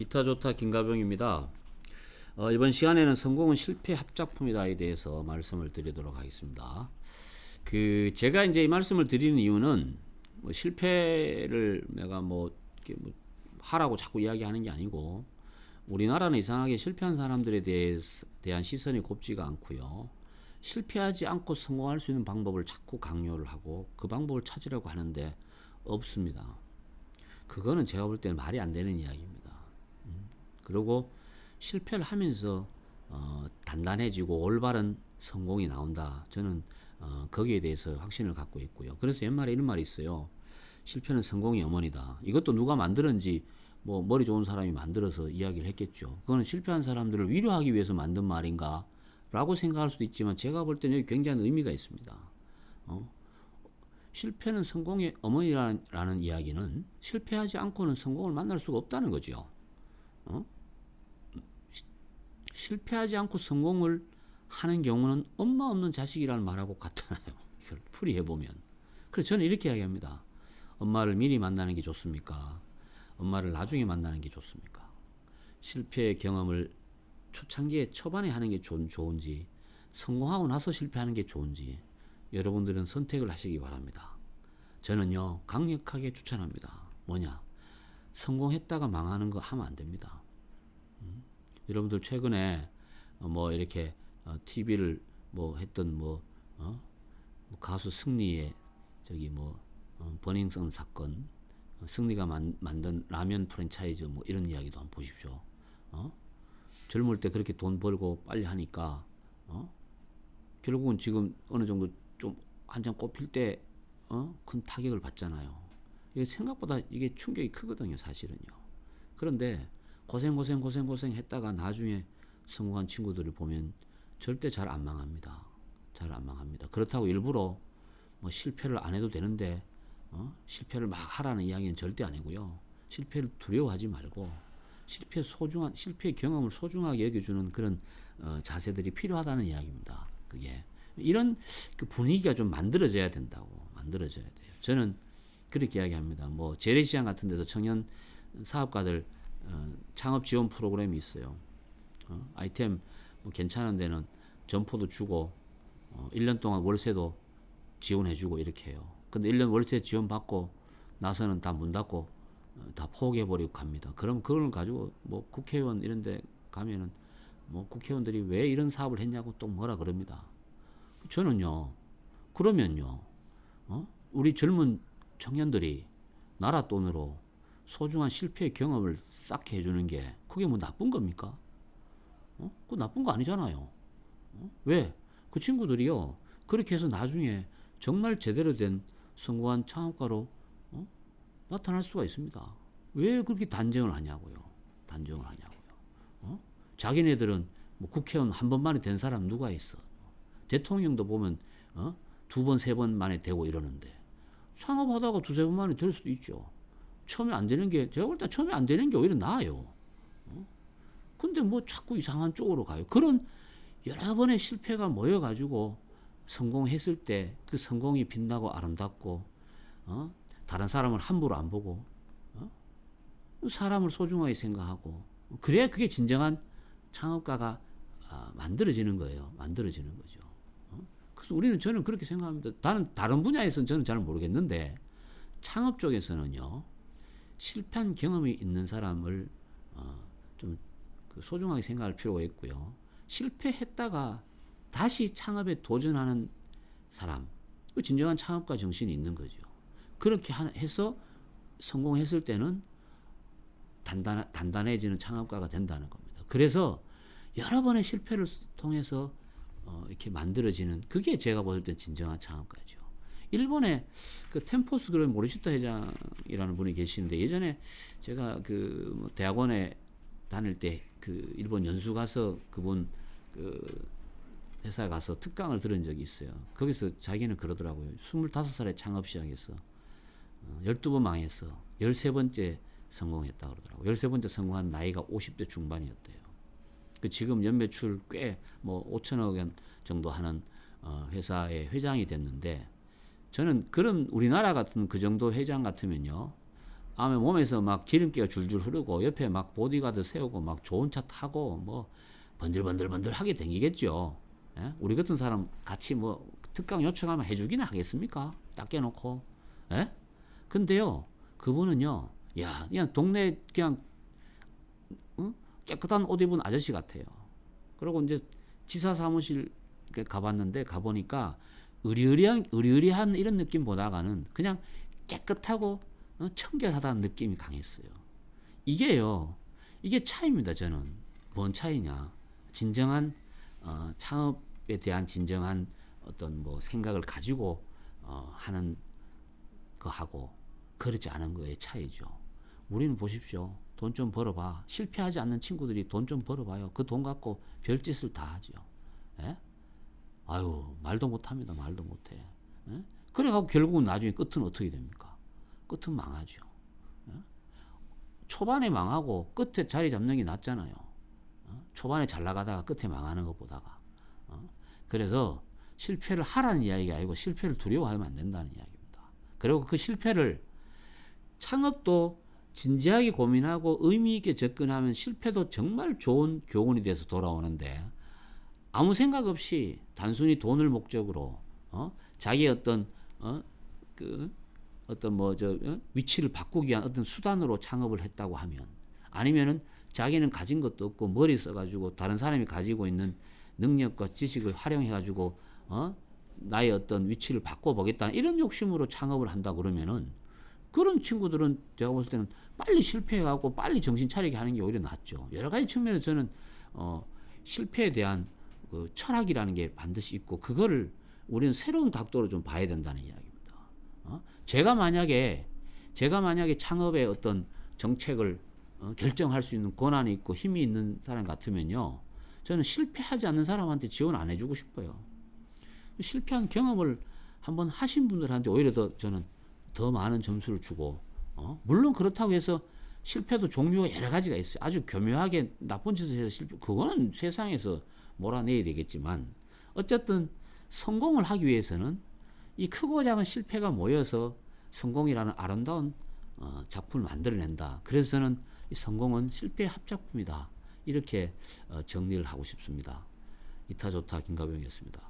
기타 좋다 김가병입니다. 이번 시간에는 성공은 실패 합작품이다에 대해서 말씀을 드리도록 하겠습니다. 제가 이제 이 말씀을 드리는 이유는 뭐 실패를 내가 이렇게 하라고 자꾸 이야기하는 게 아니고, 우리나라는 이상하게 실패한 사람들에 대한 시선이 곱지가 않고요. 실패하지 않고 성공할 수 있는 방법을 자꾸 강요를 하고 그 방법을 찾으려고 하는데 없습니다. 그거는 제가 볼 때는 말이 안 되는 이야기입니다. 그리고 실패를 하면서 단단해지고 올바른 성공이 나온다. 저는 거기에 대해서 확신을 갖고 있고요. 그래서 옛말에 이런 말이 있어요. 실패는 성공의 어머니다. 이것도 누가 만들었는지 머리 좋은 사람이 만들어서 이야기를 했겠죠. 그거는 실패한 사람들을 위로하기 위해서 만든 말인가 라고 생각할 수도 있지만, 제가 볼 때는 여기 굉장한 의미가 있습니다. 실패는 성공의 어머니라는 이야기는 실패하지 않고는 성공을 만날 수가 없다는 거죠. 실패하지 않고 성공을 하는 경우는 엄마 없는 자식이라는 말하고 같잖아요. 이걸 풀이해보면. 그래서 저는 이렇게 이야기합니다. 엄마를 미리 만나는 게 좋습니까? 엄마를 나중에 만나는 게 좋습니까? 실패의 경험을 초창기에 초반에 하는 게 좋은지, 성공하고 나서 실패하는 게 좋은지, 여러분들은 선택을 하시기 바랍니다. 저는요, 강력하게 추천합니다. 뭐냐? 성공했다가 망하는 거 하면 안 됩니다. 여러분들 최근에 이렇게 TV를 했던 가수 승리의 버닝썬 사건, 승리가 만든 라면 프랜차이즈 이런 이야기도 한번 보십시오. 젊을 때 그렇게 돈 벌고 빨리 하니까 결국은 지금 어느 정도 좀 한참 꼽힐 때 큰 타격을 받잖아요. 이게 생각보다 이게 충격이 크거든요, 사실은요. 그런데 고생 했다가 나중에 성공한 친구들을 보면 절대 잘 안 망합니다. 잘 안 망합니다. 그렇다고 일부러 실패를 안 해도 되는데 실패를 막 하라는 이야기는 절대 아니고요. 실패를 두려워하지 말고 실패의 경험을 소중하게 여겨주는 그런 자세들이 필요하다는 이야기입니다. 그게 이런 분위기가 좀 만들어져야 된다고. 만들어져야 돼요. 저는 그렇게 이야기합니다. 재래시장 같은 데서 청년 사업가들 창업 지원 프로그램이 있어요. 아이템 괜찮은 데는 점포도 주고 1년 동안 월세도 지원해주고 이렇게 해요. 근데 1년 월세 지원받고 나서는 다 문 닫고 다 포기해버리고 갑니다. 그럼 그걸 가지고 국회의원 이런 데 가면은 국회의원들이 왜 이런 사업을 했냐고 또 뭐라 그럽니다. 저는요, 그러면요, 우리 젊은 청년들이 나라 돈으로 소중한 실패의 경험을 쌓게 해주는 게 그게 나쁜 겁니까? 그거 나쁜 거 아니잖아요. 왜? 그 친구들이요, 그렇게 해서 나중에 정말 제대로 된 성공한 창업가로 나타날 수가 있습니다. 왜 그렇게 단정을 하냐고요. 단정을 하냐고요. 자기네들은 국회의원 한 번 만에 된 사람 누가 있어? 대통령도 보면 2번, 3번 만에 되고 이러는데, 창업하다가 2, 3번 만에 될 수도 있죠. 처음에 안 되는 게, 제가 볼 때 처음에 안 되는 게 오히려 나아요. 근데 자꾸 이상한 쪽으로 가요. 그런 여러 번의 실패가 모여가지고 성공했을 때 그 성공이 빛나고 아름답고, 다른 사람을 함부로 안 보고, 사람을 소중하게 생각하고, 그래야 그게 진정한 창업가가 만들어지는 거예요. 만들어지는 거죠. 그래서 저는 그렇게 생각합니다. 다른 분야에서는 저는 잘 모르겠는데, 창업 쪽에서는요, 실패한 경험이 있는 사람을 좀 소중하게 생각할 필요가 있고요. 실패했다가 다시 창업에 도전하는 사람, 그 진정한 창업가 정신이 있는 거죠. 그렇게 해서 성공했을 때는 단단해지는 창업가가 된다는 겁니다. 그래서 여러 번의 실패를 통해서 이렇게 만들어지는, 그게 제가 볼 때 진정한 창업가죠. 일본의 템포스 그런 모리시타 회장이라는 분이 계시는데, 예전에 제가 대학원에 다닐 때 일본 연수 가서 그분 회사에 가서 특강을 들은 적이 있어요. 거기서 자기는 그러더라고요. 25살에 창업 시작해서 12번 망했어. 13번째 성공했다 그러더라고요. 13번째 성공한 나이가 50대 중반이었대요. 지금 연매출 꽤 5천억 원 정도 하는 회사의 회장이 됐는데, 저는 그런 우리나라 같은 그 정도 회장 같으면요, 아마 몸에서 막 기름기가 줄줄 흐르고 옆에 막 보디가드 세우고 막 좋은 차 타고 뭐 번들번들번들하게 댕기겠죠. 예? 우리 같은 사람 같이 뭐 특강 요청하면 해주기는 하겠습니까? 딱 깨놓고. 예? 근데요, 그분은요, 야, 그냥 동네 그냥 깨끗한 옷 입은 아저씨 같아요. 그리고 이제 지사 사무실 가봤는데 가보니까 의리의리한 이런 느낌보다가는 그냥 깨끗하고 청결하다는 느낌이 강했어요. 이게요, 이게 차이입니다. 저는 뭔 차이냐? 진정한 창업에 대한 진정한 어떤 뭐 생각을 가지고 하는 거하고 그렇지 않은 거의 차이죠. 우리는 보십시오. 돈 좀 벌어봐. 실패하지 않는 친구들이 돈 좀 벌어봐요. 그 돈 갖고 별짓을 다 하죠. 예? 아유, 말도 못합니다. 말도 못해. 예? 그래갖고 결국은 나중에 끝은 어떻게 됩니까? 끝은 망하죠. 예? 초반에 망하고 끝에 자리 잡는 게 낫잖아요. 초반에 잘 나가다가 끝에 망하는 것보다가. 그래서 실패를 하라는 이야기가 아니고 실패를 두려워하면 안 된다는 이야기입니다. 그리고 그 실패를 창업도 진지하게 고민하고 의미 있게 접근하면 실패도 정말 좋은 교훈이 돼서 돌아오는데 아무 생각 없이 단순히 돈을 목적으로 자기의 어떤 위치를 바꾸기 위한 어떤 수단으로 창업을 했다고 하면 아니면은 자기는 가진 것도 없고 머리 써가지고 다른 사람이 가지고 있는 능력과 지식을 활용해가지고 나의 어떤 위치를 바꿔보겠다는 이런 욕심으로 창업을 한다 그러면은 그런 친구들은 제가 봤을 때는 빨리 실패해갖고 빨리 정신 차리게 하는 게 오히려 낫죠. 여러 가지 측면에서 저는 실패에 대한 그 철학이라는 게 반드시 있고 그거를 우리는 새로운 각도로 좀 봐야 된다는 이야기입니다. 제가 만약에 창업의 어떤 정책을 결정할 수 있는 권한이 있고 힘이 있는 사람 같으면요, 저는 실패하지 않는 사람한테 지원 안 해주고 싶어요. 실패한 경험을 한번 하신 분들한테 오히려 저는 더 많은 점수를 주고, 물론 그렇다고 해서 실패도 종류가 여러 가지가 있어요. 아주 교묘하게 나쁜 짓을 해서 실패, 그거는 세상에서 몰아내야 되겠지만, 어쨌든 성공을 하기 위해서는 이 크고 작은 실패가 모여서 성공이라는 아름다운 작품을 만들어낸다. 그래서 저는 이 성공은 실패의 합작품이다. 이렇게 정리를 하고 싶습니다. 이타조타 김가병이었습니다.